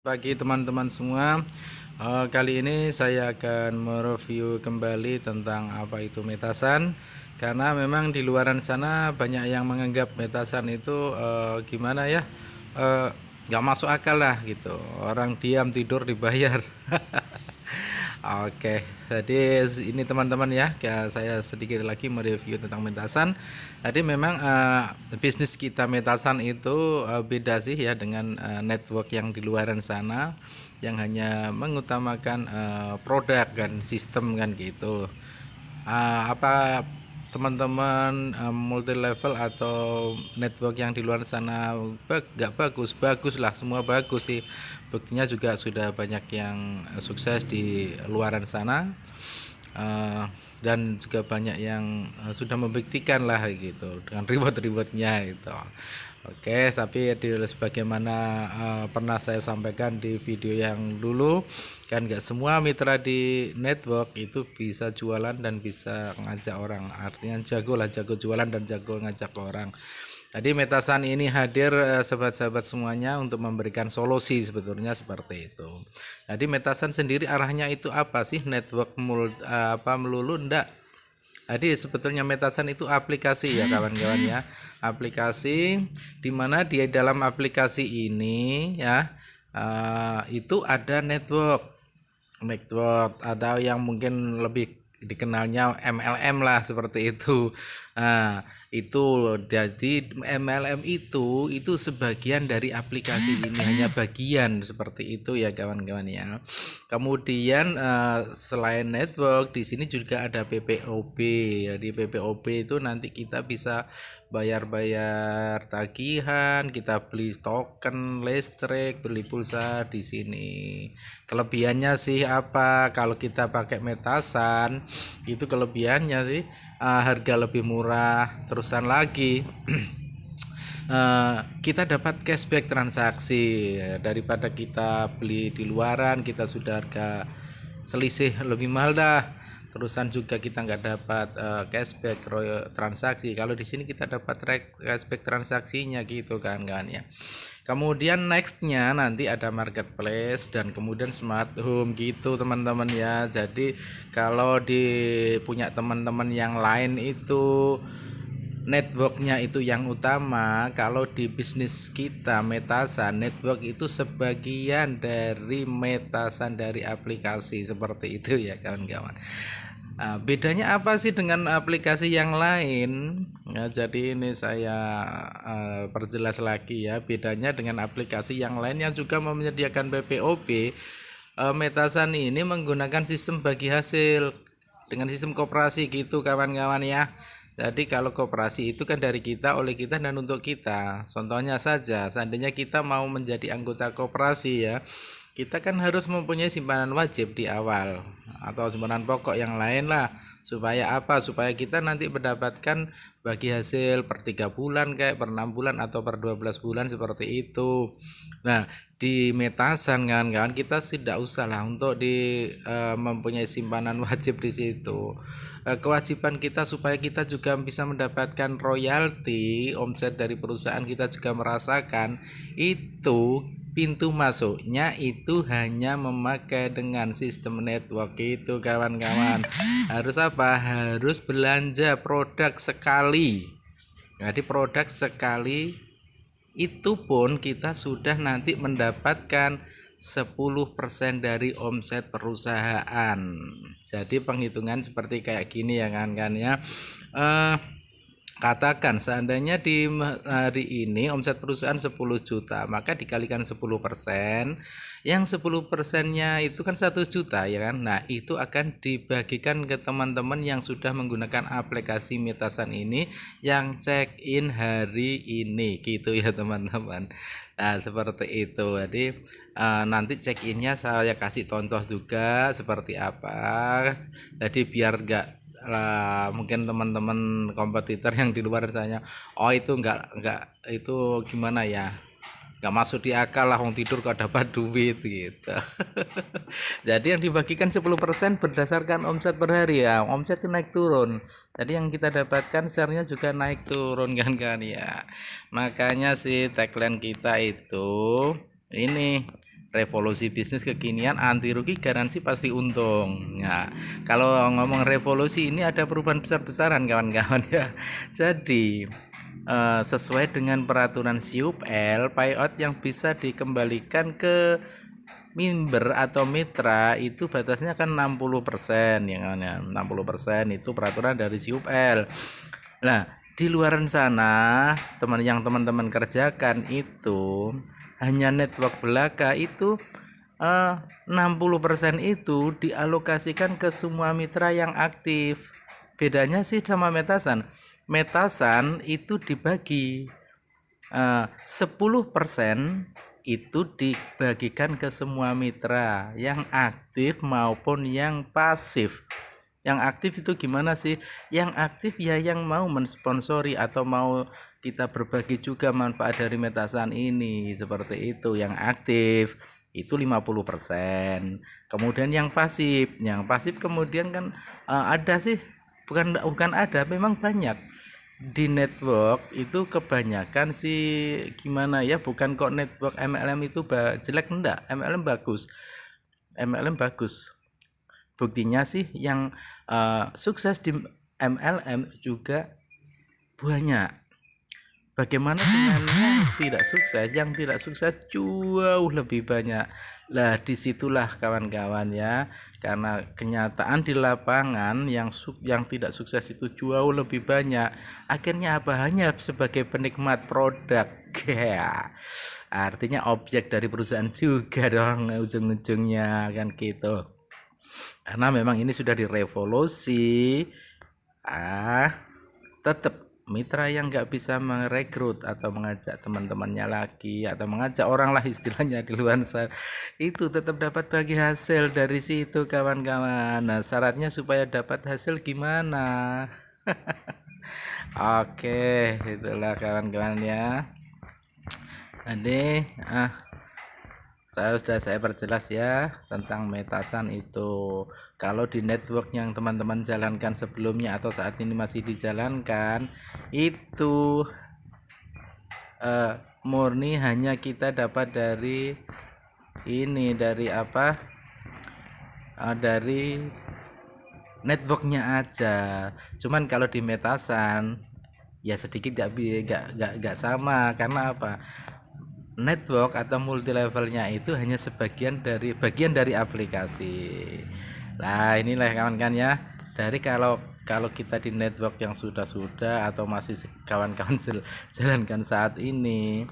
Pagi teman-teman semua. Kali ini saya akan mereview kembali tentang apa itu metasan, karena memang di luaran sana banyak yang menganggap metasan itu gimana ya, nggak masuk akal lah gitu. Orang diam tidur dibayar. Oke, jadi ini teman-teman ya, saya sedikit lagi mereview tentang metasan. Jadi memang bisnis kita metasan itu beda sih ya dengan network yang di luaran sana yang hanya mengutamakan produk dan sistem kan gitu. Apa teman-teman multi level atau network yang di luar sana nggak bagus? Bagus lah, semua bagus sih. Buktinya juga sudah banyak yang sukses di luaran sana. Eh, dan juga banyak yang sudah membuktikan lah gitu dengan ribet-ribetnya itu. Oke, tapi sebagaimana pernah saya sampaikan di video yang dulu, kan nggak semua mitra di network itu bisa jualan dan bisa ngajak orang. Artinya jago lah, jago jualan dan jago ngajak orang. Jadi metasan ini hadir sahabat-sahabat semuanya untuk memberikan solusi sebetulnya seperti itu. Jadi metasan sendiri arahnya itu apa sih? Network melulu enggak. Jadi sebetulnya metasan itu aplikasi ya kawan-kawan ya. Aplikasi di mana di dalam aplikasi ini ya itu ada network ada yang mungkin lebih dikenalnya MLM lah seperti itu. Nah, itu jadi MLM itu sebagian dari aplikasi ini, hanya bagian seperti itu ya kawan-kawan ya. Kemudian selain network di sini juga ada PPOB. Jadi PPOB itu nanti kita bisa bayar-bayar tagihan, kita beli token listrik, beli pulsa di sini. Kelebihannya sih apa? Kalau kita pakai metasan, itu kelebihannya sih harga lebih murah. Terusan lagi kita dapat cashback transaksi daripada kita beli di luaran, kita sudah harga selisih lebih mahal dah. Terusan juga kita nggak dapat cashback transaksi. Kalau di sini kita dapat cashback transaksinya gitu kan ya. Kemudian nextnya nanti ada marketplace dan kemudian smart home gitu teman-teman ya. Jadi kalau punya teman-teman yang lain itu networknya itu yang utama, kalau di bisnis kita metasan, network itu sebagian dari metasan dari aplikasi seperti itu ya kawan-kawan. Bedanya apa sih dengan aplikasi yang lain? Ya, jadi ini saya perjelas lagi ya, bedanya dengan aplikasi yang lain yang juga menyediakan PPOB. Metasan ini menggunakan sistem bagi hasil dengan sistem koperasi gitu kawan-kawan ya. Jadi kalau koperasi itu kan dari kita, oleh kita, dan untuk kita. Contohnya saja, seandainya kita mau menjadi anggota koperasi ya, kita kan harus mempunyai simpanan wajib di awal atau simpanan pokok yang lain lah. Supaya apa? Supaya kita nanti mendapatkan bagi hasil per 3 bulan kayak per 6 bulan atau per 12 bulan seperti itu. Nah, di metasan kan kita tidak usah lah untuk mempunyai simpanan wajib di situ. Kewajiban kita supaya kita juga bisa mendapatkan royalti omset dari perusahaan kita juga merasakan itu. Pintu masuknya itu hanya memakai dengan sistem network itu kawan-kawan. Harus apa? Harus belanja produk sekali. Jadi produk sekali itu pun kita sudah nanti mendapatkan 10% dari omset perusahaan. Jadi penghitungan seperti kayak gini ya kan ya. Katakan seandainya di hari ini omset perusahaan 10 juta, maka dikalikan 10%, yang 10%-nya itu kan 1 juta ya kan. Nah, itu akan dibagikan ke teman-teman yang sudah menggunakan aplikasi metasan ini yang check in hari ini gitu ya teman-teman. Nah, seperti itu. Jadi nanti check innya saya kasih contoh juga seperti apa. Jadi biar enggak lah mungkin teman-teman kompetitor yang di luar sana itu enggak itu gimana ya, nggak masuk di akal lah, orang tidur kok dapat duit gitu. Jadi yang dibagikan 10% berdasarkan omset per hari ya, omset itu naik turun, jadi yang kita dapatkan share-nya juga naik turun kan ya. Makanya sih tagline kita itu ini, revolusi bisnis kekinian, anti rugi garansi pasti untung. Nah, kalau ngomong revolusi ini ada perubahan besar-besaran kawan-kawan ya. Jadi sesuai dengan peraturan SIUPL, payout yang bisa dikembalikan ke member atau mitra itu batasnya kan 60% ya kan ya. 60% itu peraturan dari SIUPL. Nah, di luaran sana teman-teman kerjakan itu hanya network belaka itu 60% itu dialokasikan ke semua mitra yang aktif. Bedanya sih sama Metasan. Metasan itu dibagi 10% itu dibagikan ke semua mitra yang aktif maupun yang pasif. Yang aktif itu gimana sih? Yang aktif ya yang mau mensponsori atau mau kita berbagi juga manfaat dari Metasan ini, seperti itu. Yang aktif itu 50%. Kemudian yang pasif kemudian kan ada sih, bukan ada, memang banyak di network itu kebanyakan sih gimana ya, bukan kok network MLM itu jelek, enggak, MLM bagus. Buktinya sih yang sukses di MLM juga banyak. Bagaimana dengan yang tidak sukses? Yang tidak sukses jauh lebih banyak. Lah disitulah kawan-kawan ya, karena kenyataan di lapangan yang tidak sukses itu jauh lebih banyak. Akhirnya apa? Hanya sebagai penikmat produk. Ya, artinya objek dari perusahaan juga dong ujung-ujungnya kan gitu. Karena memang ini sudah direvolusi. Tetap mitra yang nggak bisa merekrut atau mengajak teman-temannya lagi atau mengajak orang lah istilahnya di luar sana, itu tetap dapat bagi hasil dari situ kawan-kawan. Nah, syaratnya supaya dapat hasil gimana? Oke, itulah kawan-kawan ya. Jadi saya perjelas ya tentang Metasan itu. Kalau di network yang teman-teman jalankan sebelumnya atau saat ini masih dijalankan, itu murni hanya kita dapat dari ini, dari apa, dari networknya aja. Cuman kalau di Metasan ya sedikit gak sama. Karena apa? Network atau multi levelnya itu hanya bagian dari aplikasi. Nah, inilah kawan-kawan ya. Dari kalau kita di network yang sudah atau masih kawan-kawan jalankan saat ini,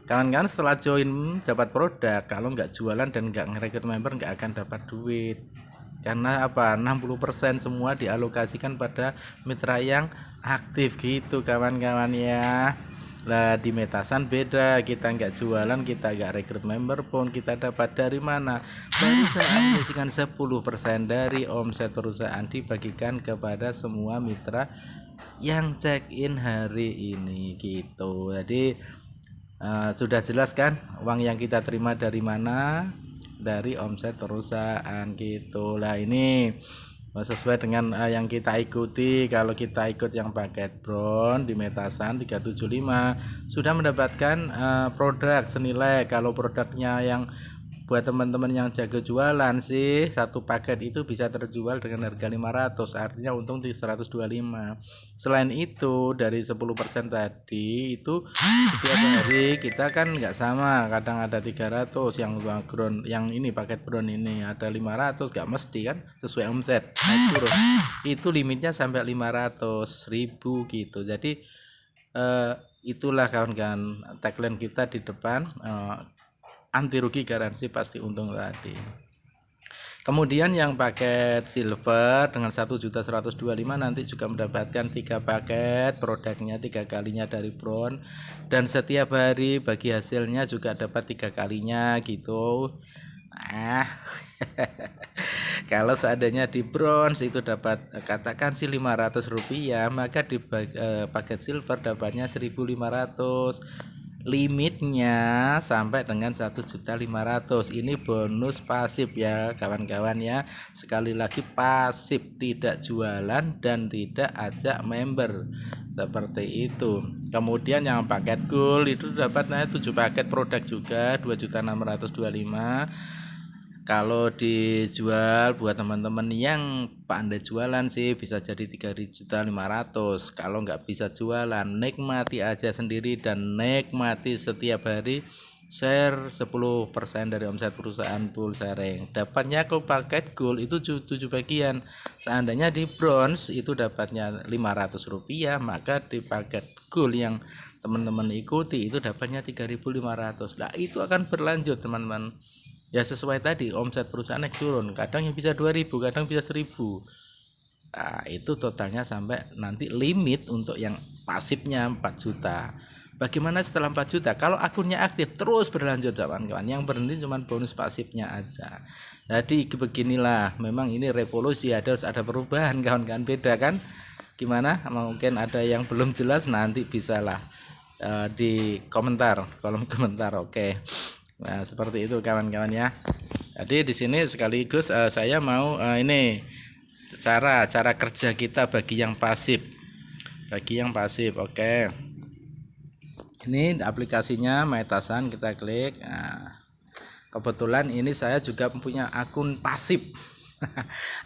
kawan-kawan setelah join dapat produk, kalau nggak jualan dan nggak ngerekrut member nggak akan dapat duit. Karena apa? 60% semua dialokasikan pada mitra yang aktif gitu kawan-kawan ya. Lah di Metasan beda, kita nggak jualan, kita nggak rekrut member pun, kita dapat dari mana? Perusahaan menyisihkan 10% dari omset perusahaan dibagikan kepada semua mitra yang check in hari ini gitu. Jadi sudah jelas kan uang yang kita terima dari mana? Dari omset perusahaan gitu. Lah ini sesuai dengan yang kita ikuti. Kalau kita ikut yang paket Brown di Metasan 375 sudah mendapatkan produk senilai, kalau produknya yang buat teman-teman yang jago jualan sih, satu paket itu bisa terjual dengan harga 500, artinya untung di 125. Selain itu dari 10% tadi itu setiap hari kita kan nggak sama, kadang ada 300 yang ground, yang ini paket Brown ini ada 500, nggak mesti kan, sesuai omset turun. Itu limitnya sampai 500.000 gitu. Jadi itulah kawan-kawan tagline kita di depan, anti rugi garansi pasti untung tadi. Kemudian yang paket silver dengan 1.125 nanti juga mendapatkan 3 paket produknya, 3 kalinya dari Brown, dan setiap hari bagi hasilnya juga dapat 3 kalinya gitu. Kalau seandainya di bronze itu dapat katakan sih Rp500, maka di paket silver dapatnya 1.500. Limitnya sampai dengan 1.500.000. Ini bonus pasif ya kawan-kawan ya. Sekali lagi pasif, tidak jualan dan tidak ajak member. seperti itu. Kemudian yang paket gold itu dapatnya 7 paket produk juga 2.625.000. Kalau dijual buat teman-teman yang pandai jualan sih bisa jadi 3.500.000. Kalau nggak bisa jualan, nikmati aja sendiri dan nikmati setiap hari share 10% dari omset perusahaan full sharing. Dapatnya ke paket gold itu 7 bagian. Seandainya di bronze itu dapatnya Rp500, maka di paket gold yang teman-teman ikuti itu dapatnya 3.500. Nah, itu akan berlanjut teman-teman. Ya sesuai tadi omset perusahaan naik turun, kadang yang bisa 2.000, kadang bisa 1.000. Nah, itu totalnya sampai nanti limit untuk yang pasifnya 4 juta. Bagaimana setelah 4 juta? Kalau akunnya aktif terus berlanjut kawan-kawan. Yang berhenti cuma bonus pasifnya aja. Jadi beginilah, memang ini revolusi, harus ada perubahan kawan-kawan, beda kan? Gimana? Mungkin ada yang belum jelas, nanti bisalah di komentar, kolom komentar. Oke. Nah, seperti itu kawan-kawan ya. Jadi di sini sekaligus saya mau ini cara kerja kita bagi yang pasif. Bagi yang pasif, oke. Ini aplikasinya Metasan, kita klik. Nah, kebetulan ini saya juga punya akun pasif.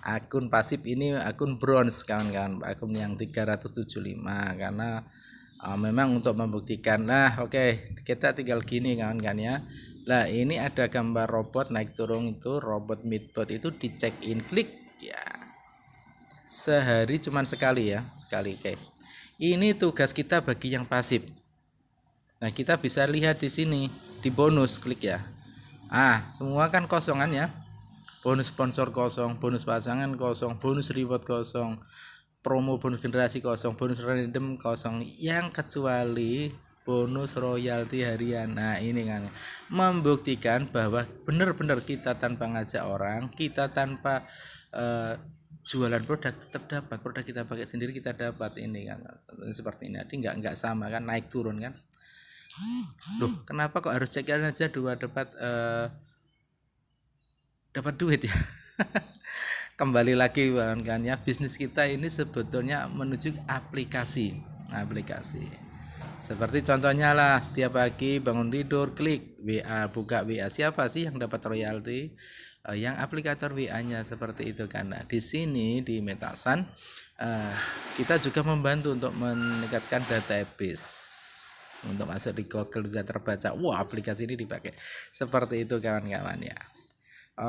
Akun pasif ini akun bronze kawan-kawan, akun yang 375 karena memang untuk membuktikan. Nah, oke, kita tinggal gini kawan-kawan ya. Nah, ini ada gambar robot naik turun itu, robot Midbot itu di check in, klik ya. Sehari cuman sekali ya, sekali. Oke. Ini tugas kita bagi yang pasif. Nah, kita bisa lihat di sini di bonus, klik ya. Semua kan kosongan ya. Bonus sponsor kosong, bonus pasangan kosong, bonus reward kosong, promo bonus generasi kosong, bonus random kosong, yang kecuali bonus royalti harian. Nah, ini kan membuktikan bahwa benar-benar kita tanpa ngajak orang, kita tanpa jualan produk tetap dapat, produk kita pakai sendiri kita dapat. Ini kan seperti ini. Jadi nggak sama kan, naik turun kan. Loh, kenapa kok harus check in aja dua dapat duit ya? Kembali lagi kan ya, bisnis kita ini sebetulnya menuju aplikasi. Seperti contohnya lah, setiap pagi bangun tidur klik WA, buka WA, siapa sih yang dapat royalti? Yang aplikator WA-nya, seperti itu kan. Nah, di sini di Metasan kita juga membantu untuk meningkatkan database. Untuk masuk di Google bisa terbaca, wah aplikasi ini dipakai. Seperti itu kawan-kawan ya.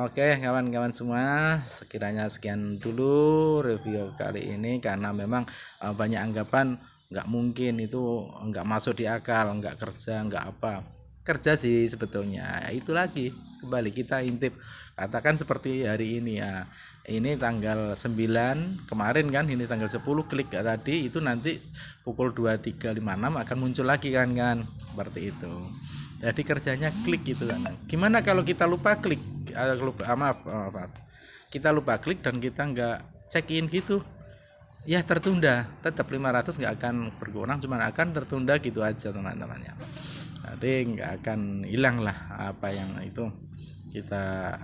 Oke kawan-kawan semua, sekiranya sekian dulu review kali ini, karena memang banyak anggapan nggak mungkin itu, nggak masuk di akal, nggak kerja, nggak apa. Kerja sih sebetulnya. Itu lagi kembali kita intip, katakan seperti hari ini ya. Ini tanggal 9 kemarin kan, ini tanggal 10 klik tadi itu, nanti pukul 23.56 akan muncul lagi kan seperti itu. Jadi kerjanya klik gitu kan. Gimana kalau kita lupa klik, maaf, kita lupa klik dan kita nggak check in gitu, ya tertunda, tetap 500 nggak akan berkurang, cuma akan tertunda gitu aja teman-teman ya. Jadi nggak akan hilang lah apa yang itu kita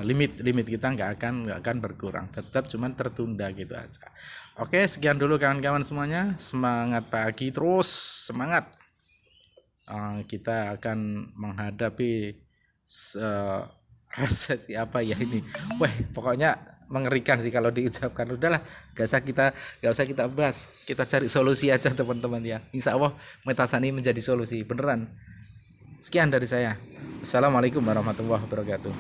limit kita nggak akan berkurang, tetap cuman tertunda gitu aja. Oke, sekian dulu kawan-kawan semuanya, semangat pagi terus, semangat. Kita akan menghadapi resesi apa ya ini. Wah, pokoknya mengerikan sih kalau diucapkan. Udahlah, gak usah kita bahas, kita cari solusi aja teman-teman ya. Insya Allah Metasan ini menjadi solusi beneran. Sekian dari saya. Assalamualaikum warahmatullahi wabarakatuh.